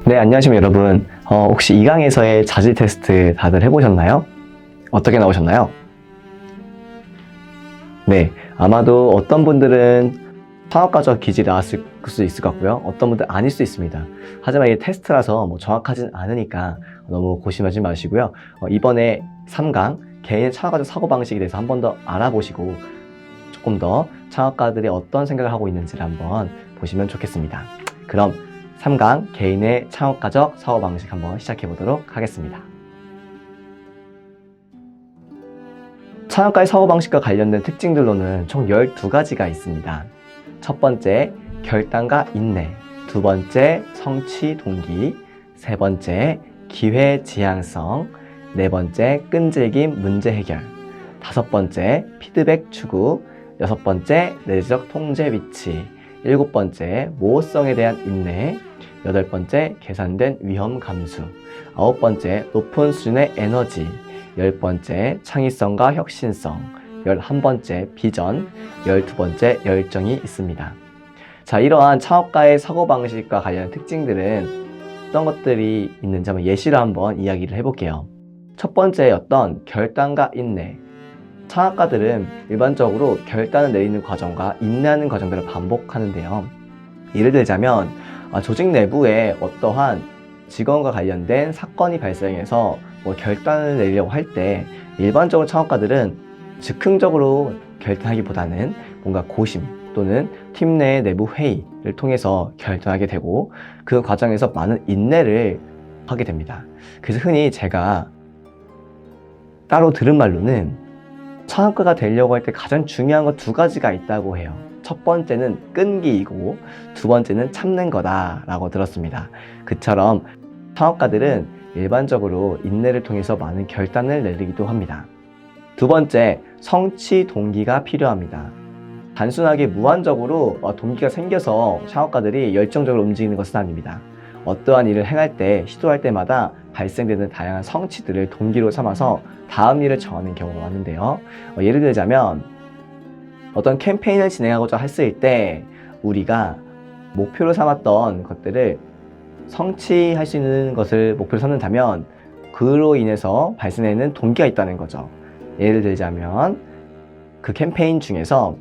네, 안녕하십니까 여러분. 혹시 2강에서의 자질 테스트 다들 해보셨나요? 어떻게 나오셨나요? 네, 아마도 어떤 분들은 상업과적 기질이 나왔을 수 있을 것 같고요. 어떤 분들은 아닐 수 있습니다. 하지만 이게 테스트라서 정확하진 않으니까 너무 고심하지 마시고요. 이번에 3강 개인의 창업과적 사고방식에 대해서 한 번 더 알아보시고 조금 더 창업가들이 어떤 생각을 하고 있는지를 한번 보시면 좋겠습니다. 그럼 3강 개인의 창업가적 사고방식 한번 시작해 보도록 하겠습니다. 창업가의 사고방식과 관련된 특징들로는 총 12가지가 있습니다. 첫 번째, 결단과 인내. 두 번째, 성취 동기. 세 번째, 기회 지향성. 네 번째, 끈질김 문제 해결. 다섯 번째, 피드백 추구. 여섯 번째, 내재적 통제 위치. 일곱 번째, 모호성에 대한 인내. 여덟 번째, 계산된 위험 감수. 아홉 번째, 높은 수준의 에너지. 열 번째, 창의성과 혁신성. 11번째, 비전. 12번째, 열정이 있습니다. 자, 이러한 창업가의 사고방식과 관련된 특징들은 어떤 것들이 있는지 한번 예시로 한번 이야기를 해볼게요. 첫 번째, 어떤 결단과 인내. 창업가들은 일반적으로 결단을 내리는 과정과 인내하는 과정들을 반복하는데요. 예를 들자면 조직 내부에 어떠한 직원과 관련된 사건이 발생해서 결단을 내리려고 할 때 일반적으로 창업가들은 즉흥적으로 결단하기보다는 뭔가 고심 또는 팀 내 내부 회의를 통해서 결단하게 되고 그 과정에서 많은 인내를 하게 됩니다. 그래서 흔히 제가 따로 들은 말로는 창업가가 되려고 할 때 가장 중요한 거 두 가지가 있다고 해요. 첫 번째는 끈기이고 두 번째는 참는 거다라고 들었습니다. 그처럼 창업가들은 일반적으로 인내를 통해서 많은 결단을 내리기도 합니다. 두 번째, 성취 동기가 필요합니다. 단순하게 무한적으로 동기가 생겨서 창업가들이 열정적으로 움직이는 것은 아닙니다. 어떠한 일을 행할 때, 시도할 때마다 발생되는 다양한 성취들을 동기로 삼아서 다음 일을 정하는 경우가 많은데요. 예를 들자면 어떤 캠페인을 진행하고자 했을 때 우리가 목표로 삼았던 것들을 성취할 수 있는 것을 목표로 삼는다면 그로 인해서 발생되는 동기가 있다는 거죠. 예를 들자면 그 캠페인 중에서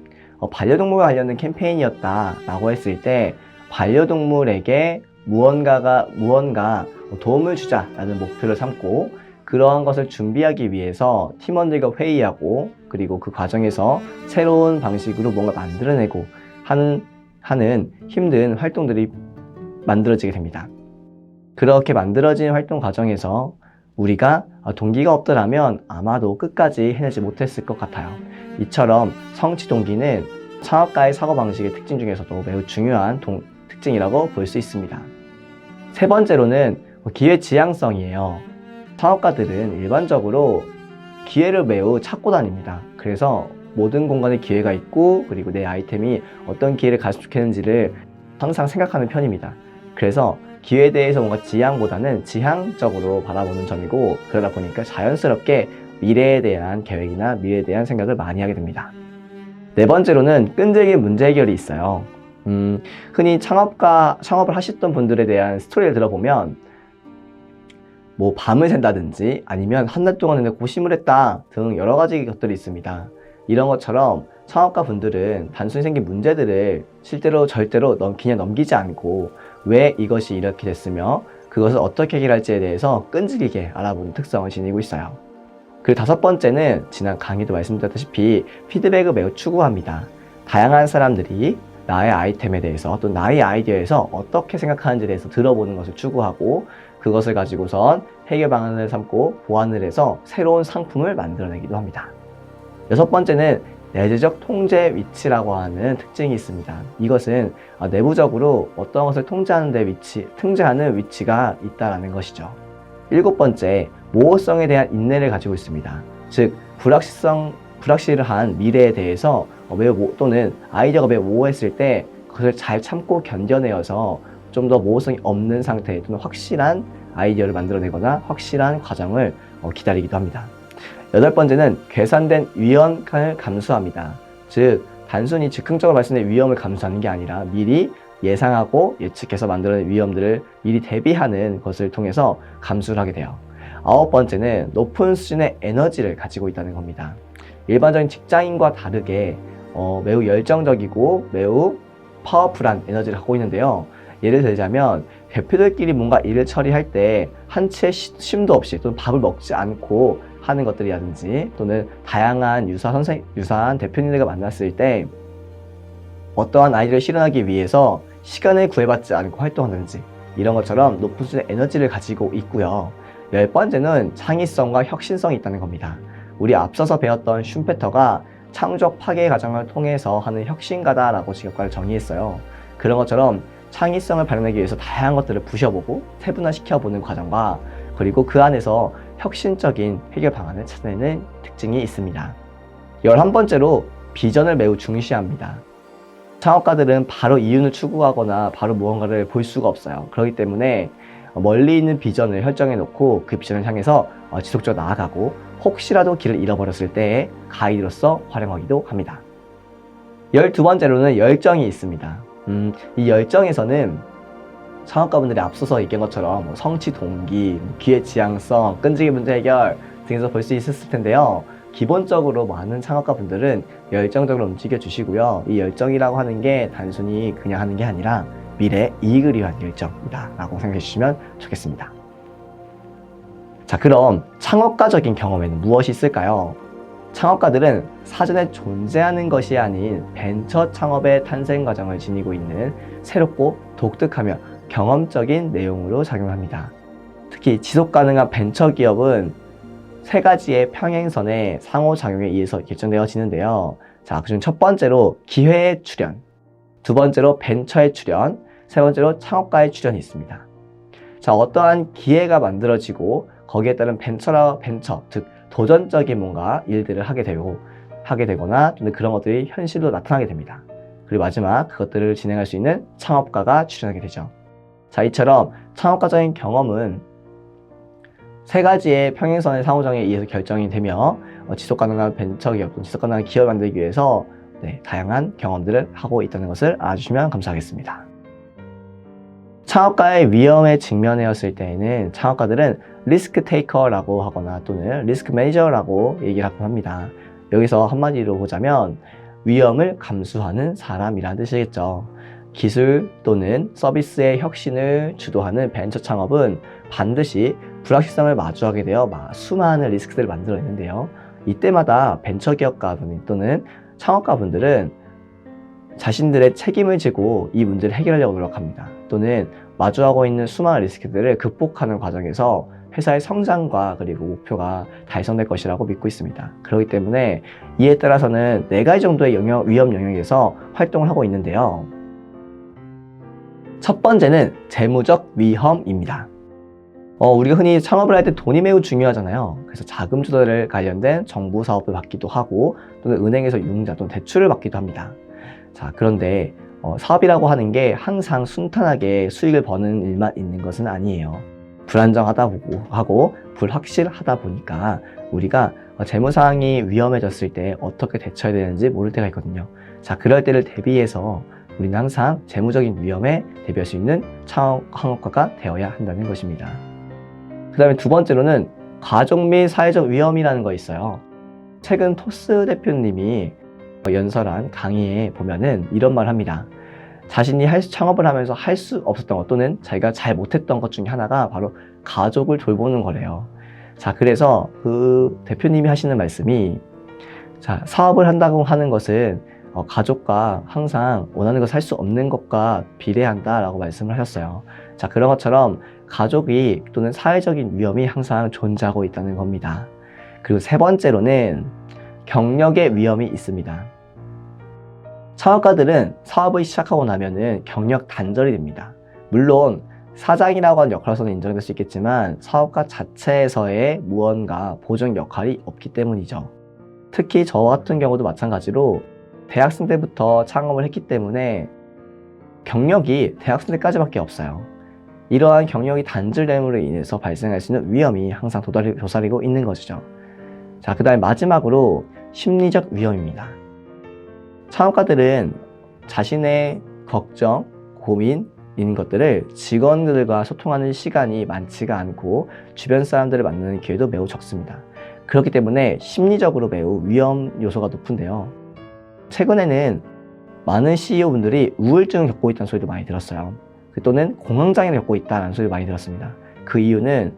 반려동물과 관련된 캠페인이었다 라고 했을 때 반려동물에게 무언가 도움을 주자라는 목표를 삼고 그러한 것을 준비하기 위해서 팀원들과 회의하고 그리고 그 과정에서 새로운 방식으로 뭔가 만들어내고 하는 힘든 활동들이 만들어지게 됩니다. 그렇게 만들어진 활동 과정에서 우리가 동기가 없더라면 아마도 끝까지 해내지 못했을 것 같아요. 이처럼 성취 동기는 창업가의 사고방식의 특징 중에서도 매우 중요한 특징이라고 볼 수 있습니다. 세 번째로는 기회 지향성이에요. 창업가들은 일반적으로 기회를 매우 찾고 다닙니다. 그래서 모든 공간에 기회가 있고 그리고 내 아이템이 어떤 기회를 가지면 좋겠는지를 항상 생각하는 편입니다. 그래서 기회에 대해서 뭔가 지향보다는 지향적으로 바라보는 점이고 그러다 보니까 자연스럽게 미래에 대한 계획이나 미래에 대한 생각을 많이 하게 됩니다. 네 번째로는 끈질긴 문제 해결이 있어요. 흔히 창업을 하셨던 분들에 대한 스토리를 들어보면 밤을 샌다든지 아니면 한 달 동안 고심을 했다 등 여러 가지 것들이 있습니다. 이런 것처럼 창업가 분들은 단순히 생긴 문제들을 실제로 절대로 그냥 넘기지 않고 왜 이것이 이렇게 됐으며 그것을 어떻게 해결할지에 대해서 끈질기게 알아보는 특성을 지니고 있어요. 그리고 다섯 번째는 지난 강의도 말씀드렸다시피 피드백을 매우 추구합니다. 다양한 사람들이 나의 아이템에 대해서 또 나의 아이디어에서 어떻게 생각하는지에 대해서 들어보는 것을 추구하고 그것을 가지고선 해결 방안을 삼고 보완을 해서 새로운 상품을 만들어내기도 합니다. 여섯 번째는 내재적 통제 위치라고 하는 특징이 있습니다. 이것은 내부적으로 어떤 것을 통제하는 위치가 있다는 것이죠. 일곱 번째, 모호성에 대한 인내를 가지고 있습니다. 즉, 불확실한 미래에 대해서 또는 아이디어가 매우 모호했을 때 그것을 잘 참고 견뎌내어서 좀 더 모호성이 없는 상태 또는 확실한 아이디어를 만들어내거나 확실한 과정을 기다리기도 합니다. 여덟 번째는 계산된 위험을 감수합니다. 즉 단순히 즉흥적으로 발생된 위험을 감수하는 게 아니라 미리 예상하고 예측해서 만들어낸 위험들을 미리 대비하는 것을 통해서 감수를 하게 돼요. 9번째는 높은 수준의 에너지를 가지고 있다는 겁니다. 일반적인 직장인과 다르게 매우 열정적이고 매우 파워풀한 에너지를 갖고 있는데요. 예를 들자면 대표들끼리 뭔가 일을 처리할 때 한치의 쉼도 없이 또는 밥을 먹지 않고 하는 것들이라든지 또는 다양한 유사한 대표님들과 만났을 때 어떠한 아이디어를 실현하기 위해서 시간을 구애받지 않고 활동하는지 이런 것처럼 높은 수준의 에너지를 가지고 있고요. 10번째는 창의성과 혁신성이 있다는 겁니다. 우리 앞서서 배웠던 슌페터가 창조적 파괴 과정을 통해서 하는 혁신가다라고 직업과를 정의했어요. 그런 것처럼 창의성을 발현하기 위해서 다양한 것들을 부셔보고 세분화시켜보는 과정과 그리고 그 안에서 혁신적인 해결 방안을 찾아내는 특징이 있습니다. 11번째로 비전을 매우 중시합니다. 창업가들은 바로 이윤을 추구하거나 바로 무언가를 볼 수가 없어요. 그렇기 때문에 멀리 있는 비전을 설정해 놓고 그 비전을 향해서 지속적으로 나아가고 혹시라도 길을 잃어버렸을 때에 가이드로서 활용하기도 합니다. 12번째로는 열정이 있습니다. 이 열정에서는 창업가분들이 앞서서 얘기한 것처럼 성취 동기, 기회 지향성, 끈질기 문제 해결 등에서 볼 수 있었을 텐데요. 기본적으로 많은 창업가분들은 열정적으로 움직여 주시고요. 이 열정이라고 하는 게 단순히 그냥 하는 게 아니라 미래 이익을 위한 열정이다 라고 생각해 주시면 좋겠습니다. 자, 그럼 창업가적인 경험에는 무엇이 있을까요? 창업가들은 사전에 존재하는 것이 아닌 벤처 창업의 탄생 과정을 지니고 있는 새롭고 독특하며 경험적인 내용으로 작용합니다. 특히 지속 가능한 벤처 기업은 세 가지의 평행선의 상호작용에 의해서 결정되어지는데요. 자, 그중 첫 번째로 기회의 출현, 두 번째로 벤처의 출현, 세 번째로 창업가의 출현이 있습니다. 자, 어떠한 기회가 만들어지고 거기에 따른 벤처, 즉 도전적인 뭔가 일들을 하게 되거나 또는 그런 것들이 현실로 나타나게 됩니다. 그리고 마지막 그것들을 진행할 수 있는 창업가가 출현하게 되죠. 자, 이처럼 창업가적인 경험은 세 가지의 평행선의 상호작용에 의해서 결정이 되며 지속가능한 벤처기업, 지속가능한 기업을 만들기 위해서 다양한 경험들을 하고 있다는 것을 알아주시면 감사하겠습니다. 창업가의 위험에 직면하였을 때에는 창업가들은 리스크 테이커라고 하거나 또는 리스크 매니저라고 얘기를 하곤 합니다. 여기서 한마디로 보자면 위험을 감수하는 사람이라는 뜻이겠죠. 기술 또는 서비스의 혁신을 주도하는 벤처 창업은 반드시 불확실성을 마주하게 되어 수많은 리스크들을 만들어내는데요. 이때마다 벤처기업가 또는 창업가분들은 자신들의 책임을 지고 이 문제를 해결하려고 노력합니다. 또는 마주하고 있는 수많은 리스크들을 극복하는 과정에서 회사의 성장과 그리고 목표가 달성될 것이라고 믿고 있습니다. 그렇기 때문에 이에 따라서는 4가지 정도의 위험 영역에서 활동을 하고 있는데요. 첫 번째는 재무적 위험입니다. 우리가 흔히 창업을 할 때 돈이 매우 중요하잖아요. 그래서 자금 조달에 관련된 정부 사업을 받기도 하고 또는 은행에서 융자 또는 대출을 받기도 합니다. 자, 그런데 사업이라고 하는 게 항상 순탄하게 수익을 버는 일만 있는 것은 아니에요. 불안정하다 하고 불확실하다 보니까 우리가 재무 상황이 위험해졌을 때 어떻게 대처해야 되는지 모를 때가 있거든요. 자, 그럴 때를 대비해서 우리는 항상 재무적인 위험에 대비할 수 있는 창업가가 되어야 한다는 것입니다. 그 다음에 두 번째로는 가족 및 사회적 위험이라는 거 있어요. 최근 토스 대표님이 연설한 강의에 보면은 이런 말을 합니다. 자신이 창업을 하면서 할 수 없었던 것 또는 자기가 잘 못했던 것 중에 하나가 바로 가족을 돌보는 거래요. 자, 그래서 그 대표님이 하시는 말씀이 자, 사업을 한다고 하는 것은 가족과 항상 원하는 것을 할 수 없는 것과 비례한다라고 말씀을 하셨어요. 자, 그런 것처럼 가족이 또는 사회적인 위험이 항상 존재하고 있다는 겁니다. 그리고 세 번째로는 경력의 위험이 있습니다. 창업가들은 사업을 시작하고 나면은 경력 단절이 됩니다. 물론 사장이라고 하는 역할로서는 인정될 수 있겠지만 사업가 자체에서의 무언가 보존 역할이 없기 때문이죠. 특히 저 같은 경우도 마찬가지로 대학생 때부터 창업을 했기 때문에 경력이 대학생 때까지밖에 없어요. 이러한 경력이 단절됨으로 인해서 발생할 수 있는 위험이 항상 도사리고 있는 것이죠. 자, 그 다음에 마지막으로 심리적 위험입니다. 창업가들은 자신의 걱정, 고민인 것들을 직원들과 소통하는 시간이 많지가 않고 주변 사람들을 만나는 기회도 매우 적습니다. 그렇기 때문에 심리적으로 매우 위험 요소가 높은데요. 최근에는 많은 CEO분들이 우울증을 겪고 있다는 소리도 많이 들었어요. 또는 공황장애를 겪고 있다는 소리도 많이 들었습니다. 그 이유는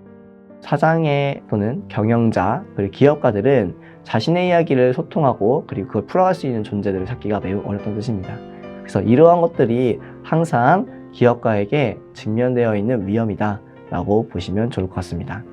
사장의 또는 경영자 그리고 기업가들은 자신의 이야기를 소통하고 그리고 그걸 풀어갈 수 있는 존재들을 찾기가 매우 어렵다는 뜻입니다. 그래서 이러한 것들이 항상 기업가에게 직면되어 있는 위험이다 라고 보시면 좋을 것 같습니다.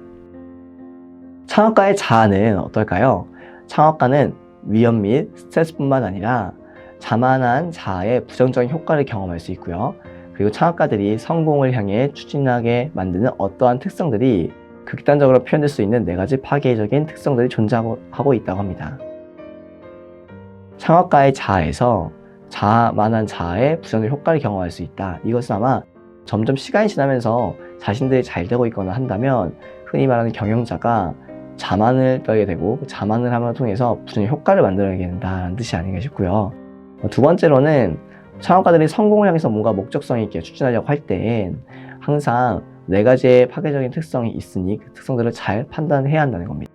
창업가의 자아는 어떨까요? 창업가는 위험 및 스트레스뿐만 아니라 자만한 자아의 부정적인 효과를 경험할 수 있고요. 그리고 창업가들이 성공을 향해 추진하게 만드는 어떠한 특성들이 극단적으로 표현될 수 있는 4가지 파괴적인 특성들이 존재하고 있다고 합니다. 창업가의 자아에서 자만한 자아의 부정적 효과를 경험할 수 있다. 이것은 아마 점점 시간이 지나면서 자신들이 잘 되고 있거나 한다면 흔히 말하는 경영자가 자만을 떨게 되고 자만을 함을 통해서 부정적 효과를 만들어내게 된다는 뜻이 아닌가 싶고요. 두 번째로는 창업가들이 성공을 향해서 뭔가 목적성 있게 추진하려고 할 땐 항상 4가지의 파괴적인 특성이 있으니 그 특성들을 잘 판단해야 한다는 겁니다.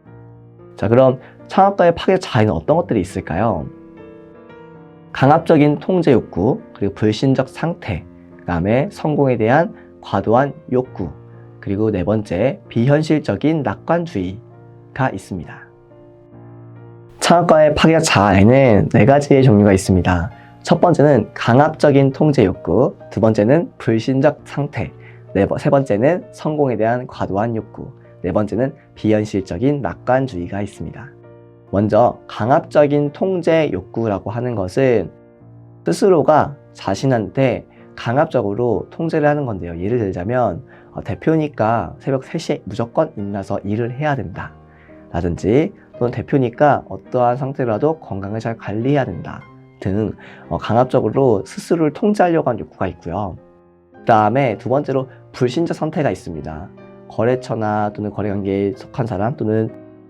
자, 그럼 창업가의 파괴 자아에는 어떤 것들이 있을까요? 강압적인 통제 욕구, 그리고 불신적 상태, 그 다음에 성공에 대한 과도한 욕구, 그리고 4번째 비현실적인 낙관주의가 있습니다. 창업가의 파괴 자아에는 4가지의 종류가 있습니다. 첫 번째는 강압적인 통제 욕구, 두 번째는 불신적 상태, 세 번째는 성공에 대한 과도한 욕구, 4번째는 비현실적인 낙관주의가 있습니다. 먼저 강압적인 통제 욕구라고 하는 것은 스스로가 자신한테 강압적으로 통제를 하는 건데요. 예를 들자면 대표니까 새벽 3시에 무조건 일어나서 일을 해야 된다 라든지 또는 대표니까 어떠한 상태라도 건강을 잘 관리해야 된다 등 강압적으로 스스로를 통제하려고 하는 욕구가 있고요. 그 다음에 두 번째로 불신적 상태가 있습니다. 거래처나 또는 거래관계에 속한 사람 또는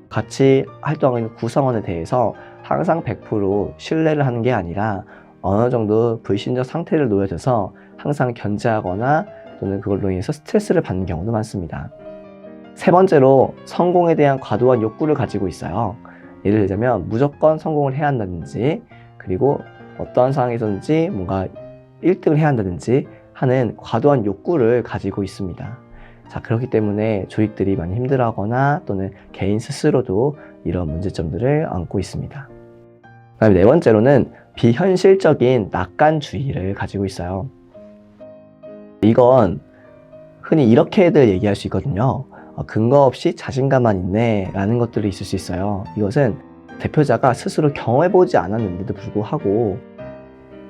같이 활동하고 있는 구성원에 대해서 항상 100% 신뢰를 하는 게 아니라 어느 정도 불신적 상태를 놓여져서 항상 견제하거나 또는 그걸로 인해서 스트레스를 받는 경우도 많습니다. 세 번째로 성공에 대한 과도한 욕구를 가지고 있어요. 예를 들자면 무조건 성공을 해야 한다든지 그리고 어떠한 상황에서든지 뭔가 1등을 해야 한다든지 하는 과도한 욕구를 가지고 있습니다. 자, 그렇기 때문에 조직들이 많이 힘들어하거나 또는 개인 스스로도 이런 문제점들을 안고 있습니다. 그다음에 4번째로는 비현실적인 낙관주의를 가지고 있어요. 이건 흔히 이렇게들 얘기할 수 있거든요. 근거 없이 자신감만 있네 라는 것들이 있을 수 있어요. 이것은 대표자가 스스로 경험해보지 않았는데도 불구하고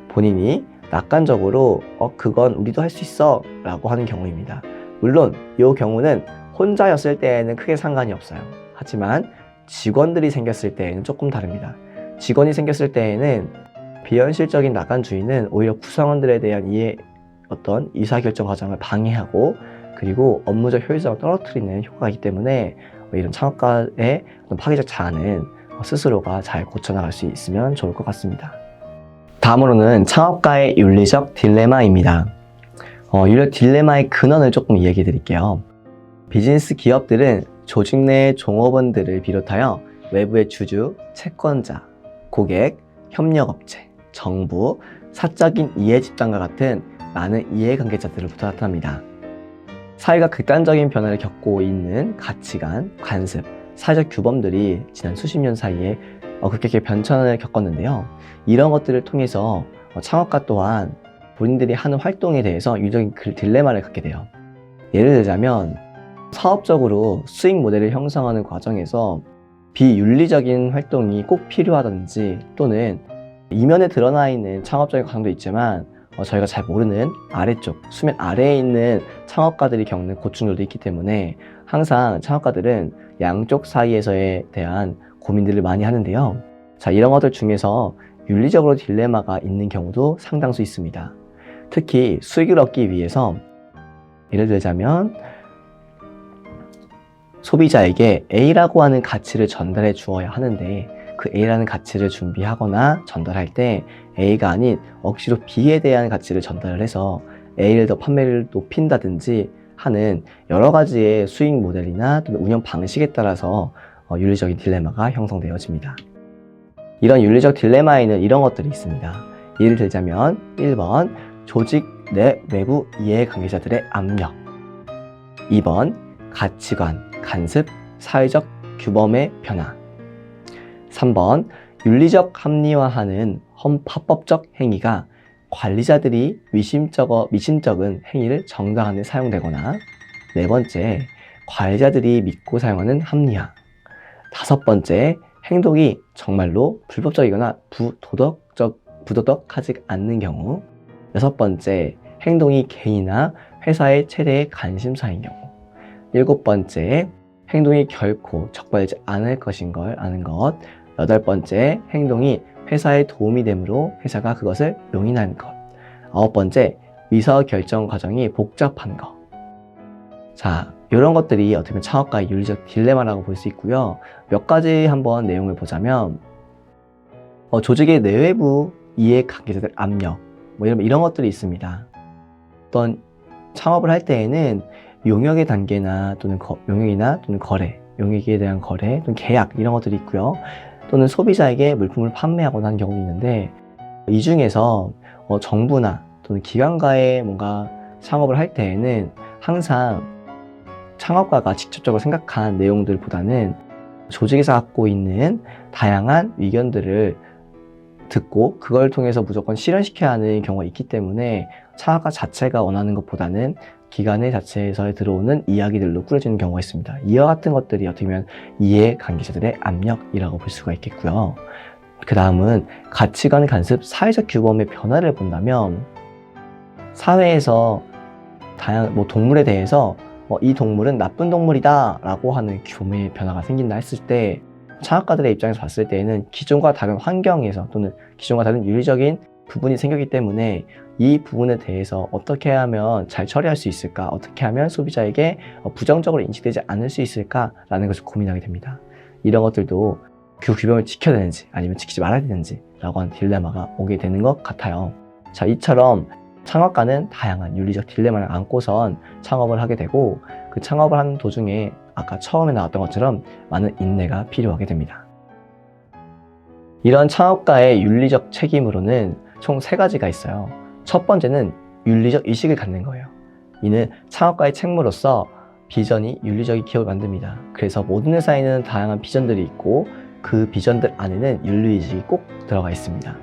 본인이 낙관적으로 그건 우리도 할 수 있어 라고 하는 경우입니다. 물론 이 경우는 혼자였을 때에는 크게 상관이 없어요. 하지만 직원들이 생겼을 때에는 조금 다릅니다. 직원이 생겼을 때에는 비현실적인 낙관주의는 오히려 구성원들에 대한 어떤 의사결정 과정을 방해하고 그리고 업무적 효율성을 떨어뜨리는 효과가 있기 때문에 이런 창업가의 파괴적 자아는 스스로가 잘 고쳐나갈 수 있으면 좋을 것 같습니다. 다음으로는 창업가의 윤리적 딜레마입니다. 윤리적 딜레마의 근원을 조금 이야기해 드릴게요. 비즈니스 기업들은 조직 내 종업원들을 비롯하여 외부의 주주, 채권자, 고객, 협력업체, 정부, 사적인 이해집단과 같은 많은 이해관계자들로부터 나타납니다. 사회가 극단적인 변화를 겪고 있는 가치관, 관습, 사회적 규범들이 지난 수십 년 사이에 급격히 변천을 겪었는데요. 이런 것들을 통해서 창업가 또한 본인들이 하는 활동에 대해서 유적인 딜레마를 갖게 돼요. 예를 들자면 사업적으로 수익 모델을 형성하는 과정에서 비윤리적인 활동이 꼭 필요하다든지 또는 이면에 드러나 있는 창업적인 과정도 있지만 저희가 잘 모르는 아래쪽, 수면 아래에 있는 창업가들이 겪는 고충들도 있기 때문에 항상 창업가들은 양쪽 사이에서에 대한 고민들을 많이 하는데요. 자, 이런 것들 중에서 윤리적으로 딜레마가 있는 경우도 상당수 있습니다. 특히 수익을 얻기 위해서 예를 들자면 소비자에게 A라고 하는 가치를 전달해 주어야 하는데 그 A라는 가치를 준비하거나 전달할 때 A가 아닌 억지로 B에 대한 가치를 전달을 해서 A를 더 판매를 높인다든지 하는 여러 가지의 수익 모델이나 또는 운영 방식에 따라서 윤리적인 딜레마가 형성되어집니다. 이런 윤리적 딜레마에는 이런 것들이 있습니다. 예를 들자면 1번 조직 내 외부 이해관계자들의 압력, 2번 가치관, 간섭, 사회적 규범의 변화, 3번 윤리적 합리화하는 합법적 행위가 관리자들이 미심쩍은 행위를 정당화하는 데 사용되거나, 네 번째, 관리자들이 믿고 사용하는 합리화, 다섯 번째, 행동이 정말로 불법적이거나 부도덕하지 않는 경우, 여섯 번째, 행동이 개인이나 회사의 최대의 관심사인 경우, 일곱 번째, 행동이 결코 적발되지 않을 것인 걸 아는 것, 여덟 번째, 행동이 회사에 도움이 되므로 회사가 그것을 용인하는 것, 아홉 번째, 의사결정 과정이 복잡한 것. 자, 이런 것들이 어떻게 보면 창업가의 윤리적 딜레마라고 볼 수 있고요. 몇 가지 한번 내용을 보자면, 조직의 내외부 이해관계자들 압력, 이런 것들이 있습니다. 어떤 창업을 할 때에는 용역의 단계나 또는 용역이나 또는 거래, 용역에 대한 거래 또는 계약 이런 것들이 있고요. 또는 소비자에게 물품을 판매하거나 하는 경우도 있는데, 이 중에서 정부나 또는 기관과의 뭔가 창업을 할 때에는 항상 창업가가 직접적으로 생각한 내용들보다는 조직에서 갖고 있는 다양한 의견들을 듣고 그걸 통해서 무조건 실현시켜야 하는 경우가 있기 때문에 창업가 자체가 원하는 것보다는 기관의 자체에서 들어오는 이야기들로 꾸려지는 경우가 있습니다. 이와 같은 것들이 어떻게 보면 이해관계자들의 압력이라고 볼 수가 있겠고요. 그 다음은 가치관, 간섭, 사회적 규범의 변화를 본다면, 사회에서 다양한 동물에 대해서 이 동물은 나쁜 동물이다 라고 하는 규범의 변화가 생긴다 했을 때, 창업가들의 입장에서 봤을 때에는 기존과 다른 환경에서 또는 기존과 다른 윤리적인 부분이 생기기 때문에 이 부분에 대해서 어떻게 하면 잘 처리할 수 있을까, 어떻게 하면 소비자에게 부정적으로 인식되지 않을 수 있을까라는 것을 고민하게 됩니다. 이런 것들도 그 규범을 지켜야 되는지 아니면 지키지 말아야 되는지 라고 하는 딜레마가 오게 되는 것 같아요. 자, 이처럼 창업가는 다양한 윤리적 딜레마를 안고선 창업을 하게 되고, 그 창업을 하는 도중에 아까 처음에 나왔던 것처럼 많은 인내가 필요하게 됩니다. 이런 창업가의 윤리적 책임으로는 총 3가지가 있어요. 첫 번째는 윤리적 의식을 갖는 거예요. 이는 창업가의 책무로서 비전이 윤리적인 기업을 만듭니다. 그래서 모든 회사에는 다양한 비전들이 있고 그 비전들 안에는 윤리의식이 꼭 들어가 있습니다.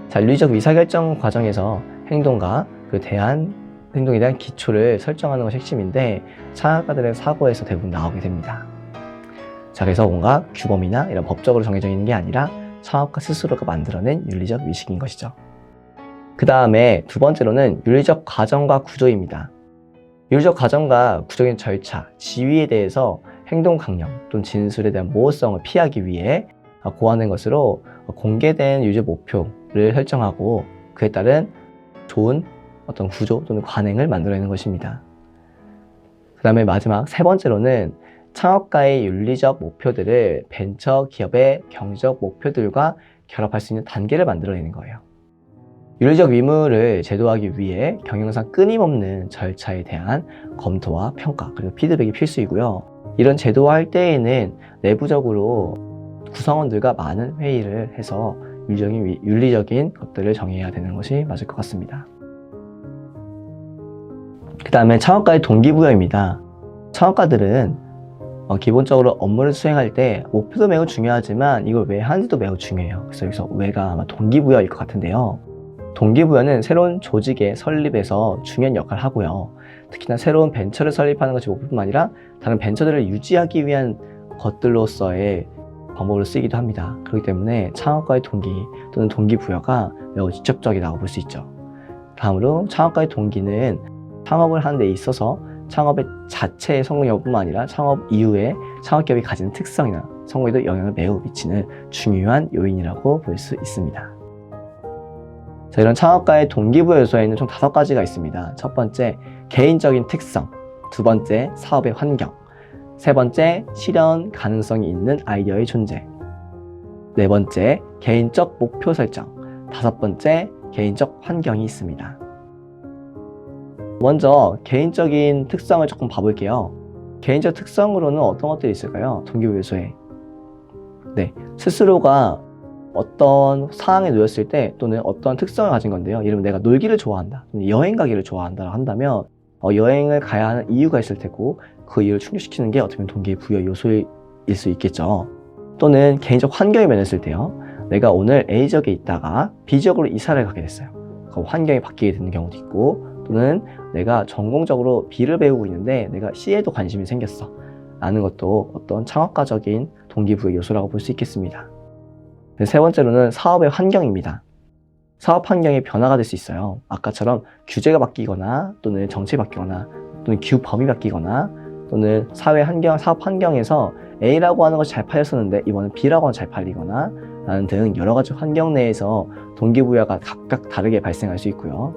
자, 윤리적 의사결정 과정에서 행동과 행동에 대한 기초를 설정하는 것이 핵심인데, 창업가들의 사고에서 대부분 나오게 됩니다. 자, 그래서 뭔가 규범이나 이런 법적으로 정해져 있는 게 아니라 창업가 스스로가 만들어낸 윤리적 의식인 것이죠. 그 다음에 두 번째로는 윤리적 과정과 구조입니다. 윤리적 과정과 구조적인 절차, 지위에 대해서 행동 강령 또는 진술에 대한 모호성을 피하기 위해 고안된 것으로 공개된 윤리적 목표를 설정하고 그에 따른 좋은 어떤 구조 또는 관행을 만들어내는 것입니다. 그 다음에 마지막 3번째로는 창업가의 윤리적 목표들을 벤처 기업의 경제적 목표들과 결합할 수 있는 단계를 만들어내는 거예요. 윤리적 의무를 제도하기 위해 경영상 끊임없는 절차에 대한 검토와 평가, 그리고 피드백이 필수이고요. 이런 제도화할 때에는 내부적으로 구성원들과 많은 회의를 해서 윤리적인 것들을 정해야 되는 것이 맞을 것 같습니다. 그 다음에 창업가의 동기부여입니다. 창업가들은 기본적으로 업무를 수행할 때 목표도 매우 중요하지만 이걸 왜 하는지도 매우 중요해요. 그래서 여기서 왜가 아마 동기부여일 것 같은데요. 동기부여는 새로운 조직의 설립에서 중요한 역할을 하고요. 특히나 새로운 벤처를 설립하는 것이 목표뿐만 아니라 다른 벤처들을 유지하기 위한 것들로서의 방법으로 쓰이기도 합니다. 그렇기 때문에 창업가의 동기 또는 동기부여가 매우 직접적이라고 볼 수 있죠. 다음으로 창업가의 동기는 창업을 하는 데 있어서 창업의 자체의 성공 여부뿐만 아니라 창업 이후에 창업기업이 가지는 특성이나 성공에도 영향을 매우 미치는 중요한 요인이라고 볼 수 있습니다. 자, 이런 창업가의 동기부여 요소에는 총 5가지가 있습니다. 첫 번째, 개인적인 특성. 두 번째, 사업의 환경. 세 번째, 실현 가능성이 있는 아이디어의 존재. 네 번째, 개인적 목표 설정. 다섯 번째, 개인적 환경이 있습니다. 먼저 개인적인 특성을 조금 봐볼게요. 개인적 특성으로는 어떤 것들이 있을까요? 동기부여 요소에. 네, 스스로가 어떤 상황에 놓였을 때 또는 어떤 특성을 가진 건데요. 예를 들면 내가 놀기를 좋아한다, 또는 여행 가기를 좋아한다 한다면 여행을 가야 하는 이유가 있을 테고 그 이유를 충족시키는 게 어떻게 보면 동기부여 요소일 수 있겠죠. 또는 개인적 환경에 면했을 때요. 내가 오늘 A 지역에 있다가 B 지역으로 이사를 가게 됐어요. 그 환경이 바뀌게 되는 경우도 있고, 또는 내가 전공적으로 B를 배우고 있는데 내가 C에도 관심이 생겼어 라는 것도 어떤 창업가적인 동기부여 요소라고 볼 수 있겠습니다. 세 번째로는 사업의 환경입니다. 사업 환경에 변화가 될 수 있어요. 아까처럼 규제가 바뀌거나 또는 정책이 바뀌거나 또는 규범이 바뀌거나 또는 사회 환경, 사업 환경에서 A라고 하는 것이 잘 팔렸었는데 이번엔 B라고 하는 것이 잘 팔리거나 라는 등 여러 가지 환경 내에서 동기부여가 각각 다르게 발생할 수 있고요.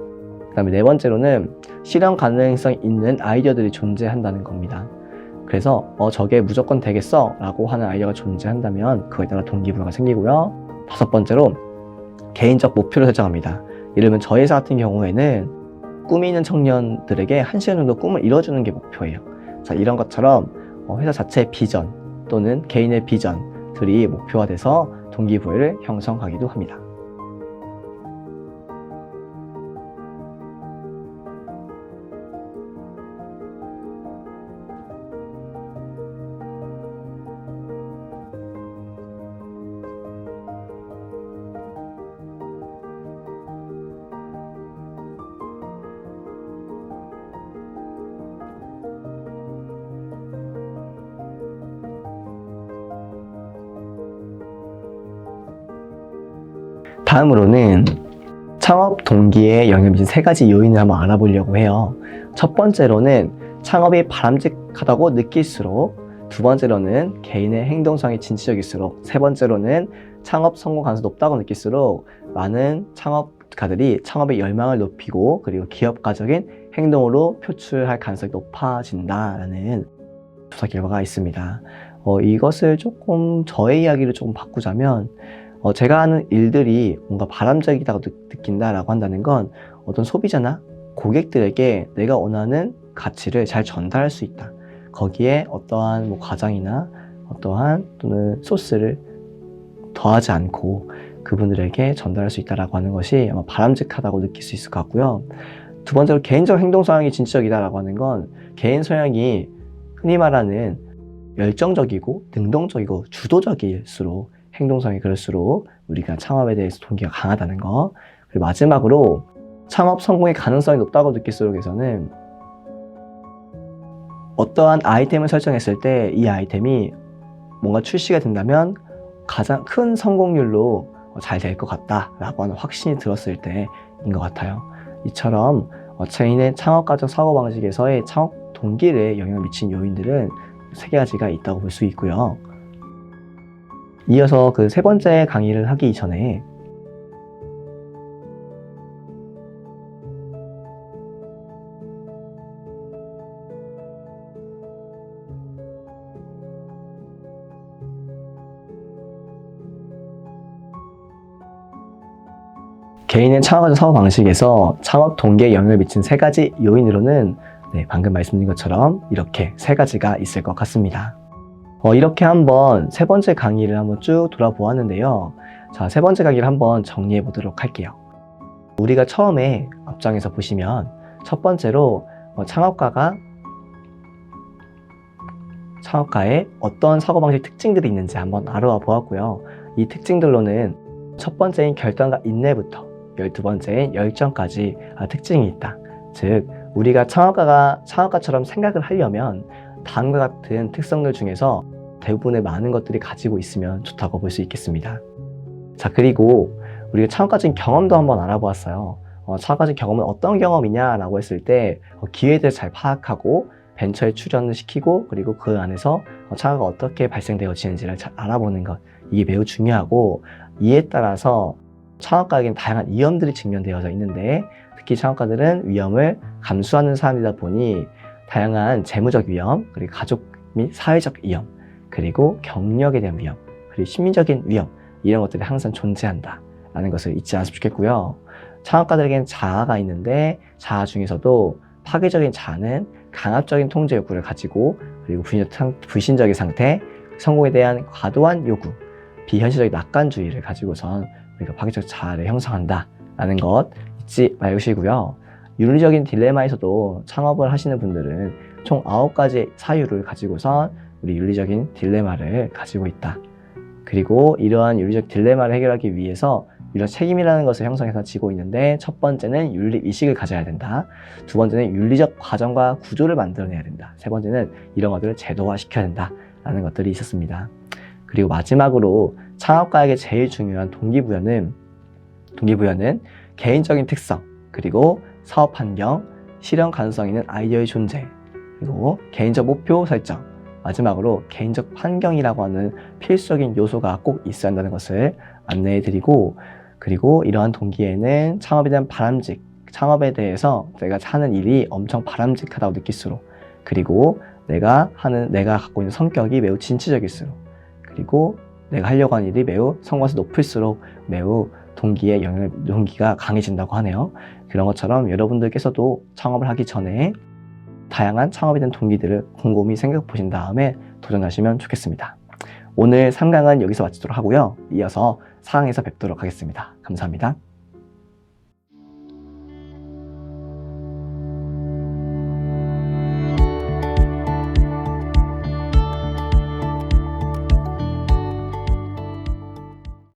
그 다음에 네 번째로는 실현 가능성이 있는 아이디어들이 존재한다는 겁니다. 그래서 저게 무조건 되겠어 라고 하는 아이디어가 존재한다면 그거에 따라 동기부여가 생기고요. 다섯 번째로 개인적 목표를 설정합니다. 예를 들면 저희 회사 같은 경우에는 꿈이 있는 청년들에게 1시간 정도 꿈을 이뤄주는 게 목표예요. 자, 이런 것처럼 회사 자체의 비전 또는 개인의 비전들이 목표화돼서 동기부여를 형성하기도 합니다. 다음으로는 창업 동기에 영향을 미친 세 가지 요인을 한번 알아보려고 해요. 첫 번째로는 창업이 바람직하다고 느낄수록, 두 번째로는 개인의 행동성이 진취적일수록, 세 번째로는 창업 성공 가능성이 높다고 느낄수록 많은 창업가들이 창업의 열망을 높이고 그리고 기업가적인 행동으로 표출할 가능성이 높아진다라는 조사 결과가 있습니다. 이것을 조금 저의 이야기를 조금 바꾸자면 제가 하는 일들이 뭔가 바람직이다고 느낀다라고 한다는 건 어떤 소비자나 고객들에게 내가 원하는 가치를 잘 전달할 수 있다. 거기에 어떠한 과장이나 어떠한 또는 소스를 더하지 않고 그분들에게 전달할 수 있다라고 하는 것이 아마 바람직하다고 느낄 수 있을 것 같고요. 두 번째로 개인적 행동 성향이 진취적이다라고 하는 건 개인 성향이 흔히 말하는 열정적이고 능동적이고 주도적일수록, 행동성이 그럴수록 우리가 창업에 대해서 동기가 강하다는 거. 그리고 마지막으로 창업 성공의 가능성이 높다고 느낄수록에서는 어떠한 아이템을 설정했을 때 이 아이템이 뭔가 출시가 된다면 가장 큰 성공률로 잘 될 것 같다라고 하는 확신이 들었을 때인 것 같아요. 이처럼 개인의 창업가적 사고방식에서의 창업 동기에 영향을 미친 요인들은 세 가지가 있다고 볼 수 있고요. 이어서 그 세 번째 강의를 하기 전에 개인의 창업적 사고방식에서 창업 동기에 영향을 미친 세 가지 요인으로는 방금 말씀드린 것처럼 이렇게 세 가지가 있을 것 같습니다. 이렇게 한번 세 번째 강의를 한번 쭉 돌아보았는데요. 자, 세 번째 강의를 한번 정리해 보도록 할게요. 우리가 처음에 앞장에서 보시면 첫 번째로 창업가의 어떤 사고방식 특징들이 있는지 한번 알아와 보았고요. 이 특징들로는 첫 번째인 결단과 인내부터 12번째인 열정까지 특징이 있다. 즉, 우리가 창업가처럼 생각을 하려면 다음과 같은 특성들 중에서 대부분의 많은 것들이 가지고 있으면 좋다고 볼 수 있겠습니다. 자, 그리고 우리가 창업가적인 경험도 한번 알아보았어요. 창업가적인 경험은 어떤 경험이냐라고 했을 때 기회들을 잘 파악하고 벤처에 출연을 시키고 그리고 그 안에서 창업가 어떻게 발생되어지는지를 잘 알아보는 것, 이게 매우 중요하고, 이에 따라서 창업가에게는 다양한 위험들이 직면되어져 있는데 특히 창업가들은 위험을 감수하는 사람이다 보니 다양한 재무적 위험, 그리고 가족 및 사회적 위험, 그리고 경력에 대한 위험, 그리고 심리적인 위험, 이런 것들이 항상 존재한다 라는 것을 잊지 않았으면 좋겠고요. 창업가들에게는 자아가 있는데 자아 중에서도 파괴적인 자아는 강압적인 통제 욕구를 가지고, 그리고 불신적인 상태, 성공에 대한 과도한 요구, 비현실적인 낙관주의를 가지고선 우리가 파괴적 자아를 형성한다라는 것 잊지 마시고요. 윤리적인 딜레마에서도 창업을 하시는 분들은 총 9가지 사유를 가지고선 우리 윤리적인 딜레마를 가지고 있다. 그리고 이러한 윤리적 딜레마를 해결하기 위해서 윤리적 책임이라는 것을 형성해서 지고 있는데, 첫 번째는 윤리의식을 가져야 된다. 두 번째는 윤리적 과정과 구조를 만들어내야 된다. 세 번째는 이런 것들을 제도화시켜야 된다 라는 것들이 있었습니다. 그리고 마지막으로 창업가에게 제일 중요한 동기부여는 개인적인 특성, 그리고 사업 환경, 실현 가능성 있는 아이디어의 존재, 그리고 개인적 목표 설정, 마지막으로 개인적 환경이라고 하는 필수적인 요소가 꼭 있어야 한다는 것을 안내해 드리고, 그리고 이러한 동기에는 창업에 대한 창업에 대해서 내가 하는 일이 엄청 바람직하다고 느낄수록, 그리고 내가 갖고 있는 성격이 매우 진취적일수록, 그리고 내가 하려고 하는 일이 매우 성공수 높을수록 매우 동기가 강해진다고 하네요. 그런 것처럼 여러분들께서도 창업을 하기 전에 다양한 창업에 대한 동기들을 곰곰이 생각해 보신 다음에 도전하시면 좋겠습니다. 오늘 3강은 여기서 마치도록 하고요. 이어서 4강에서 뵙도록 하겠습니다. 감사합니다.